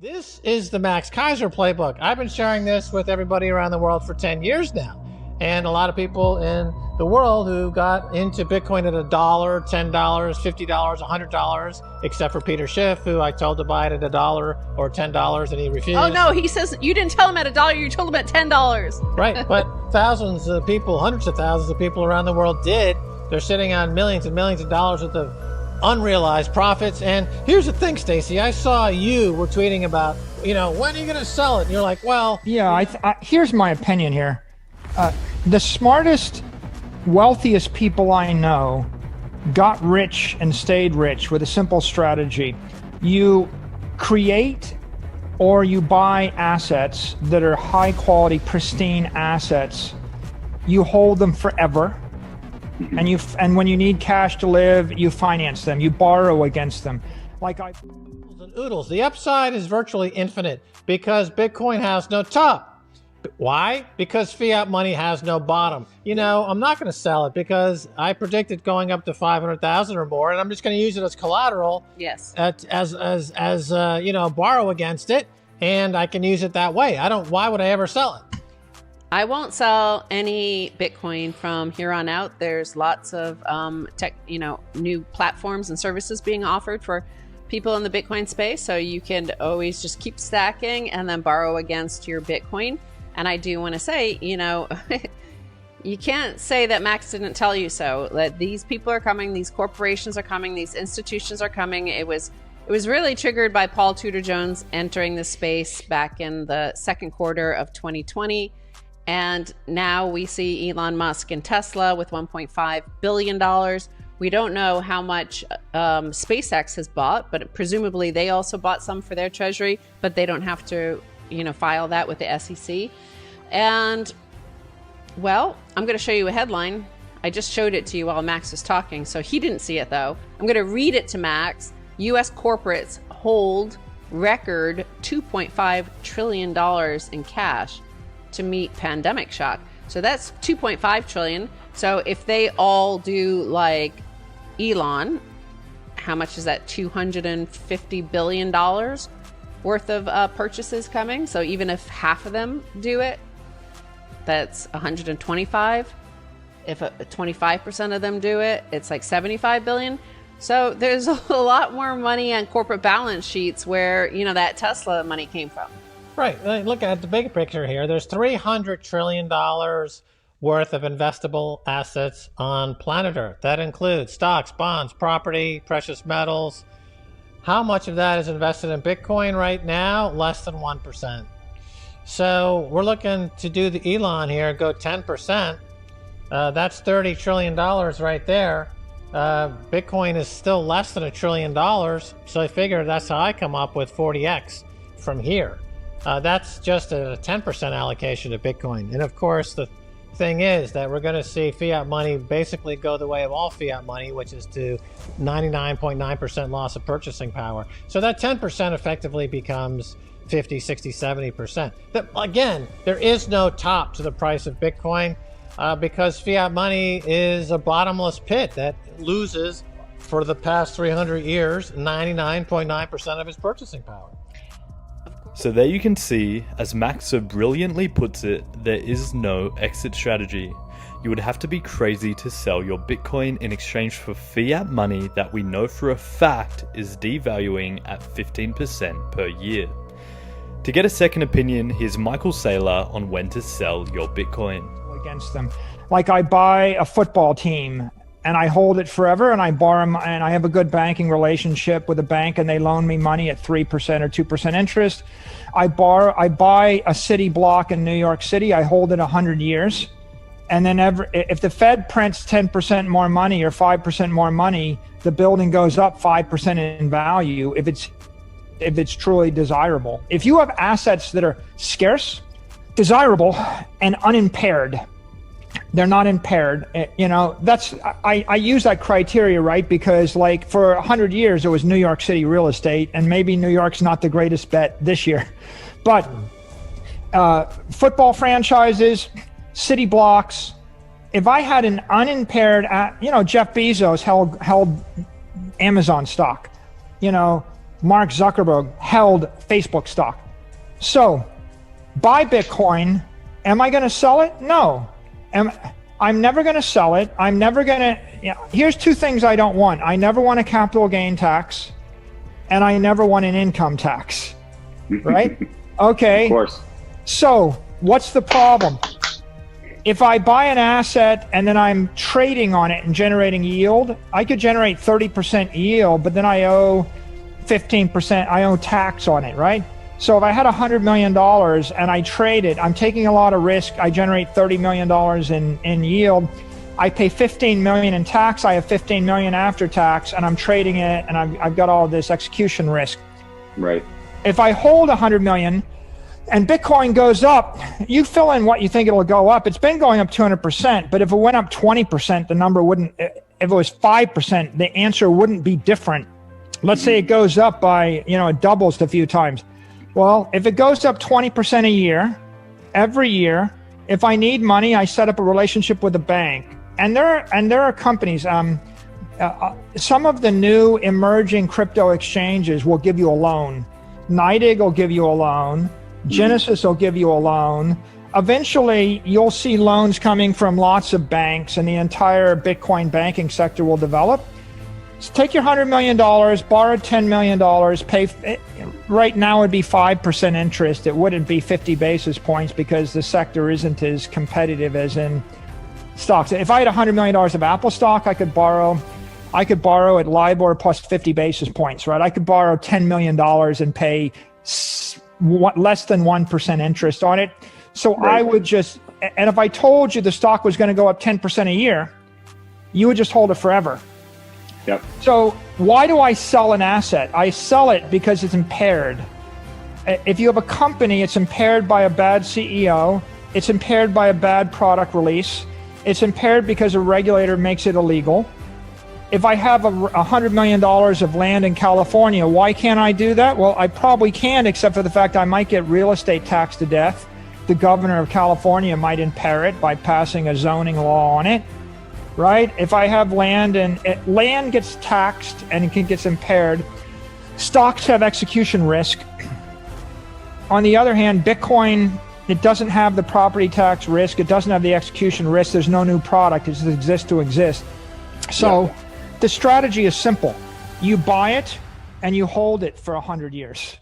This is the Max Keiser playbook. I've been sharing this with everybody around the world for 10 years now. And a lot of people in the world who got into Bitcoin at $1, $10, $50, $100, except for Peter Schiff, who I told to buy it at $1 or $10 and he refused. Oh no, he says you didn't tell him at $1, you told him at $10. Right, but thousands of people, hundreds of thousands of people around the world did. They're sitting on millions and millions of dollars worth of unrealized profits. And here's the thing, Stacy, I saw you were tweeting about, when are you going to sell it? And you're like, well, yeah, here's my opinion here. The smartest, wealthiest people I know got rich and stayed rich with a simple strategy. You create or you buy assets that are high quality, pristine assets. You hold them forever. And when you need cash to live, you finance them, you borrow against them. And oodles. The upside is virtually infinite because Bitcoin has no top. Why? Because fiat money has no bottom. I'm not going to sell it because I predicted going up to 500,000 or more, and I'm just going to use it as collateral. Yes. As borrow against it, and I can use it that way. Why would I ever sell it? I won't sell any Bitcoin from here on out. There's lots of new platforms and services being offered for people in the Bitcoin space. So you can always just keep stacking and then borrow against your Bitcoin. And I do want to say, you can't say that Max didn't tell you so. That these people are coming, these corporations are coming, these institutions are coming. It was really triggered by Paul Tudor Jones entering the space back in the second quarter of 2020. And now we see Elon Musk and Tesla with $1.5 billion. We don't know how much SpaceX has bought, but presumably they also bought some for their treasury, but they don't have to, file that with the SEC. And, well, I'm going to show you a headline. I just showed it to you while Max was talking, so he didn't see it, though. I'm going to read it to Max. U.S. corporates hold record $2.5 trillion in cash to meet pandemic shock. So that's 2.5 trillion. So if they all do like Elon, how much is that? $250 billion worth of purchases coming. So even if half of them do it, that's 125. If 25% of them do it, it's like 75 billion. So there's a lot more money on corporate balance sheets where, that Tesla money came from. Right. Look at the big picture here. There's $300 trillion worth of investable assets on planet Earth. That includes stocks, bonds, property, precious metals. How much of that is invested in Bitcoin right now? Less than 1%. So we're looking to do the Elon here, go 10%. That's $30 trillion right there. Bitcoin is still less than $1 trillion. So I figure that's how I come up with 40x from here. That's just a 10% allocation to Bitcoin. And of course, the thing is that we're going to see fiat money basically go the way of all fiat money, which is to 99.9% loss of purchasing power. So that 10% effectively becomes 50, 60, 70%. Again, there is no top to the price of Bitcoin because fiat money is a bottomless pit that loses for the past 300 years 99.9% of its purchasing power. So there you can see, as Max so brilliantly puts it, there is no exit strategy. You would have to be crazy to sell your Bitcoin in exchange for fiat money that we know for a fact is devaluing at 15% per year. To get a second opinion, here's Michael Saylor on when to sell your Bitcoin. Against them. Like I buy a football team and I hold it forever and I borrow, and I have a good banking relationship with a bank and they loan me money at 3% or 2% interest. I buy a city block in New York City. I hold it 100 years. And then if the Fed prints 10% more money or 5% more money, the building goes up 5% in value if it's truly desirable. If you have assets that are scarce, desirable, and unimpaired, they're not impaired. I use that criteria, right? Because like for 100 years, it was New York City real estate, and maybe New York's not the greatest bet this year. But football franchises, city blocks, if I had an unimpaired, Jeff Bezos held Amazon stock, Mark Zuckerberg held Facebook stock. So buy Bitcoin. Am I going to sell it? No. I'm never going to sell it. I'm never going to. Here's two things I don't want. I never want a capital gain tax, and I never want an income tax. Right? Okay. Of course. So what's the problem? If I buy an asset and then I'm trading on it and generating yield, I could generate 30% yield, but then I owe 15%, I owe tax on it, right? So if I had $100 million and I trade it, I'm taking a lot of risk. I generate $30 million in yield. I pay $15 million in tax. I have $15 million after tax, and I'm trading it, and I've got all this execution risk. Right. If I hold $100 million and Bitcoin goes up, you fill in what you think it'll go up. It's been going up 200%, but if it went up 20%, the number wouldn't. If it was 5%, the answer wouldn't be different. Let's say it goes up by, it doubles a few times. Well, if it goes up 20% a year, every year, if I need money, I set up a relationship with a bank. And there are companies, some of the new emerging crypto exchanges will give you a loan. NYDIG will give you a loan. Genesis will give you a loan. Eventually, you'll see loans coming from lots of banks, and the entire Bitcoin banking sector will develop. So take your $100 million, borrow $10 million, pay. Right now it would be 5% interest. It wouldn't be 50 basis points because the sector isn't as competitive as in stocks. If I had $100 million of Apple stock, I could borrow at LIBOR plus 50 basis points, right? I could borrow $10 million and pay less than 1% interest on it. So right. I would just, and if I told you the stock was going to go up 10% a year, you would just hold it forever. Yep. So why do I sell an asset? I sell it because it's impaired. If you have a company, it's impaired by a bad CEO. It's impaired by a bad product release. It's impaired because a regulator makes it illegal. If I have $100 million of land in California, why can't I do that? Well, I probably can, except for the fact I might get real estate taxed to death. The governor of California might impair it by passing a zoning law on it, right? If I have land and land gets taxed and it gets impaired, stocks have execution risk. On the other hand, Bitcoin, it doesn't have the property tax risk. It doesn't have the execution risk. There's no new product. It just exists to exist. So. Yeah. The strategy is simple. You buy it and you hold it for 100 years.